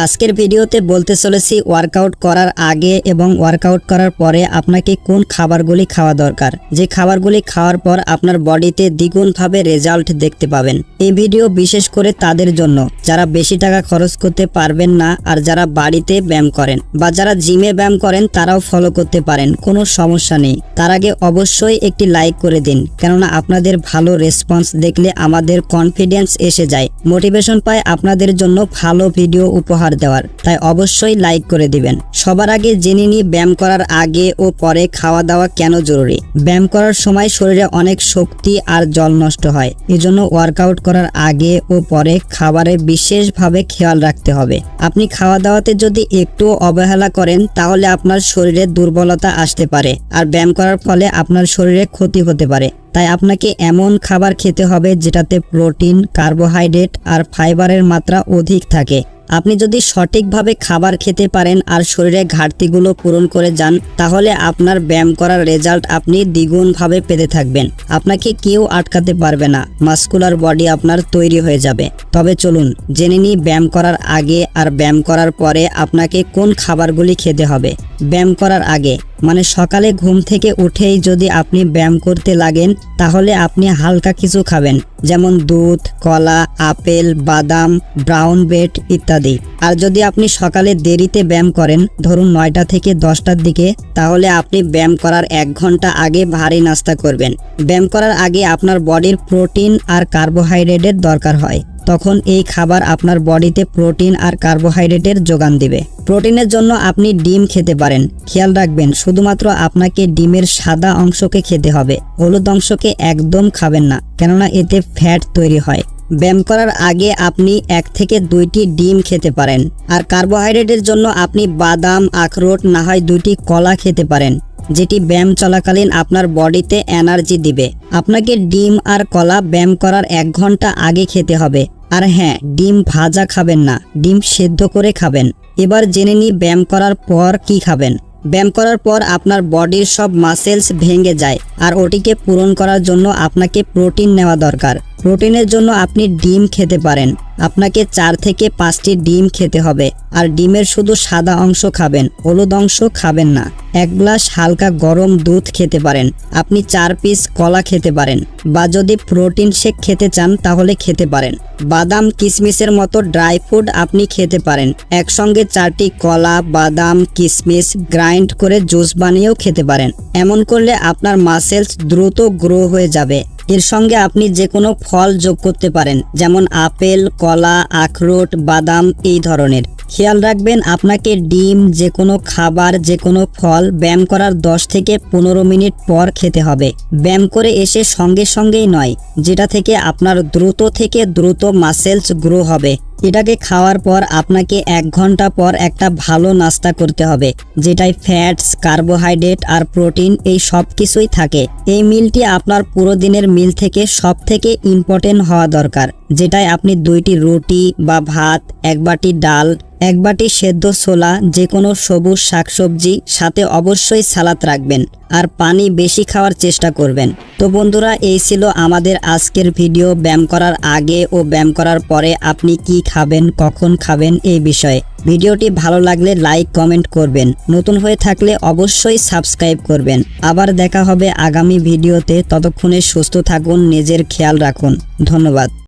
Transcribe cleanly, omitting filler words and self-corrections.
আজকের ভিডিওতে বলতে চলেছি ওয়ার্কআউট করার আগে এবং ওয়ার্কআউট করার পরে আপনাকে কোন খাবারগুলি খাওয়া দরকার, যে খাবারগুলি খাওয়ার পর আপনার বডিতে দ্বিগুণভাবে রেজাল্ট দেখতে পাবেন। এই ভিডিও বিশেষ করে তাদের জন্য যারা বেশি টাকা খরচ করতে পারবেন না আর যারা বাড়িতে ব্যায়াম করেন বা যারা জিমে ব্যায়াম করেন তারাও ফলো করতে পারেন, কোনো সমস্যা নেই। তার আগে অবশ্যই একটি লাইক করে দিন, কেননা আপনাদের ভালো রেসপন্স দেখলে আমাদের কনফিডেন্স এসে যায়, মোটিভেশন পায় আপনাদের জন্য ভালো ভিডিও উপহার দেওয়ার। তাই অবশ্যই লাইক করে দিবেন। সবার আগে জেনে নিই ব্যায়াম করার আগে ও পরে খাওয়া দাওয়া কেন জরুরি। ব্যায়াম করার সময় শরীরে অনেক শক্তি আর জল নষ্ট হয়, এজন্য ওয়ার্কআউট করার আগে ও পরে খাবারে বিশেষভাবে খেয়াল রাখতে হবে। আপনি খাওয়া দাওয়াতে যদি একটু অবহেলা করেন তাহলে আপনার শরীরে দুর্বলতা আসতে পারে আর ব্যায়াম করার ফলে আপনার শরীরে ক্ষতি হতে পারে। তাই আপনাকে এমন খাবার খেতে হবে যেটাতে প্রোটিন, কার্বোহাইড্রেট আর ফাইবারের মাত্রা অধিক থাকে। আপনি যদি সঠিকভাবে খাবার খেতে পারেন আর শরীরে ঘাটতিগুলো পূরণ করে যান তাহলে আপনার ব্যায়াম করার রেজাল্ট আপনি দ্বিগুণভাবে পেতে থাকবেন। আপনাকে কেউ আটকাতে পারবে না, মাসকুলার বডি আপনার তৈরি হয়ে যাবে। তবে চলুন জেনে নিই ব্যায়াম করার আগে আর ব্যায়াম করার পরে আপনাকে কোন খাবারগুলি খেতে হবে। ব্যায়াম করার আগে মানে সকালে ঘুম থেকে উঠেই যদি আপনি ব্যায়াম করতে লাগেন তাহলে আপনি হালকা কিছু খাবেন, যেমন দুধ, কলা, আপেল, বাদাম, ব্রাউন ব্রেড ইত্যাদি। আর যদি আপনি সকালে দেরিতে ব্যায়াম করেন, ধরুন 9টা থেকে 10টার দিকে, তাহলে আপনি ব্যায়াম করার 1 ঘন্টা আগে ভারী নাস্তা করবেন। ব্যায়াম করার আগে আপনার বডির প্রোটিন আর কার্বোহাইড্রেটের দরকার হয়, তখন এই খাবার আপনার বডিতে প্রোটিন আর কার্বোহাইড্রেটের যোগান দিবে। প্রোটিনের জন্য আপনি ডিম খেতে পারেন। খেয়াল রাখবেন শুধুমাত্র আপনাকে ডিমের সাদা অংশকে খেতে হবে, হলুদ অংশকে একদম খাবেন না, কেননা এতে ফ্যাট তৈরি হয়। ব্যায়াম করার আগে আপনি 1 থেকে 2টি ডিম খেতে পারেন। আর কার্বোহাইড্রেটের জন্য আপনি বাদাম, আখরোট, না হয় 2টি কলা খেতে পারেন, যেটি ব্যায়াম চলাকালীন আপনার বডিতে এনার্জি দিবে। আপনাকে ডিম আর কলা ব্যায়াম করার 1 ঘন্টা আগে খেতে হবে। আর হ্যাঁ, ডিম ভাজা খাবেন না, ডিম সেদ্ধ করে খাবেন। এবার জেনে নিই ব্যায়াম করার পর কি খাবেন। ব্যায়াম করার পর আপনার বডির সব মাসেলস ভেঙে যায় আর ওটিকে পূরণ করার জন্য আপনাকে প্রোটিন নেওয়া দরকার। প্রোটিনের জন্য আপনি ডিম খেতে পারেন। আপনাকে 4 থেকে 5টি ডিম খেতে হবে আর ডিমের শুধু সাদা অংশ খাবেন, হলুদ অংশ খাবেন না। 1 গ্লাস হালকা গরম দুধ খেতে পারেন। আপনি 4 পিস কলা খেতে পারেন, বা যদি প্রোটিন শেক খেতে চান তাহলে খেতে পারেন। বাদাম, কিশমিশের মতো ড্রাই ফ্রুট আপনি খেতে পারেন। একসঙ্গে 4টি কলা, বাদাম, কিশমিশ গ্রাইন্ড করে জুস বানিয়েও খেতে পারেন। এমন করলে আপনার মাসেলস দ্রুত গ্রো হয়ে যাবে। এর সঙ্গে আপনি যে কোনো ফল যোগ করতে পারেন, যেমন আপেল, কলা, আখরোট, বাদাম এই ধরনের। খেয়াল রাখবেন আপনাকে ডিম, যে কোনো খাবার, যে কোনো ফল ব্যায়াম করার 10 থেকে 15 মিনিট পর খেতে হবে। ব্যায়াম করে এসে সঙ্গে সঙ্গেই নয়, যেটা থেকে আপনার দ্রুত থেকে দ্রুত মাসেলস গ্রো হবে। এটাকে খাওয়ার পর আপনাকে 1 ঘন্টা পর একটা ভালো নাস্তা করতে হবে, যেটায় ফ্যাটস, কার্বোহাইড্রেট আর প্রোটিন এই সব কিছুই থাকে। এই মিলটি আপনার পুরো দিনের মিল থেকে সব থেকে ইম্পর্টেন্ট হওয়া দরকার, যেটায় আপনি 2টি রুটি বা ভাত, 1 বাটি ডাল, 1 বাটি সেদ্ধ ছোলা, যে কোনো সবুজ শাকসবজি, সাথে অবশ্যই সালাদ রাখবেন আর পানি বেশি খাওয়ার চেষ্টা করবেন। তো বন্ধুরা, এই ছিল আমাদের আজকের ভিডিও ব্যায়াম করার আগে ও ব্যায়াম করার পরে আপনি কি খাবেন, কখন খাবেন এই বিষয়ে। ভিডিওটি ভালো লাগলে লাইক, কমেন্ট করবেন। নতুন হয়ে থাকলে অবশ্যই সাবস্ক্রাইব করবেন। আবার দেখা হবে আগামী ভিডিওতে। ততক্ষণে সুস্থ থাকুন, নিজের খেয়াল রাখুন। ধন্যবাদ।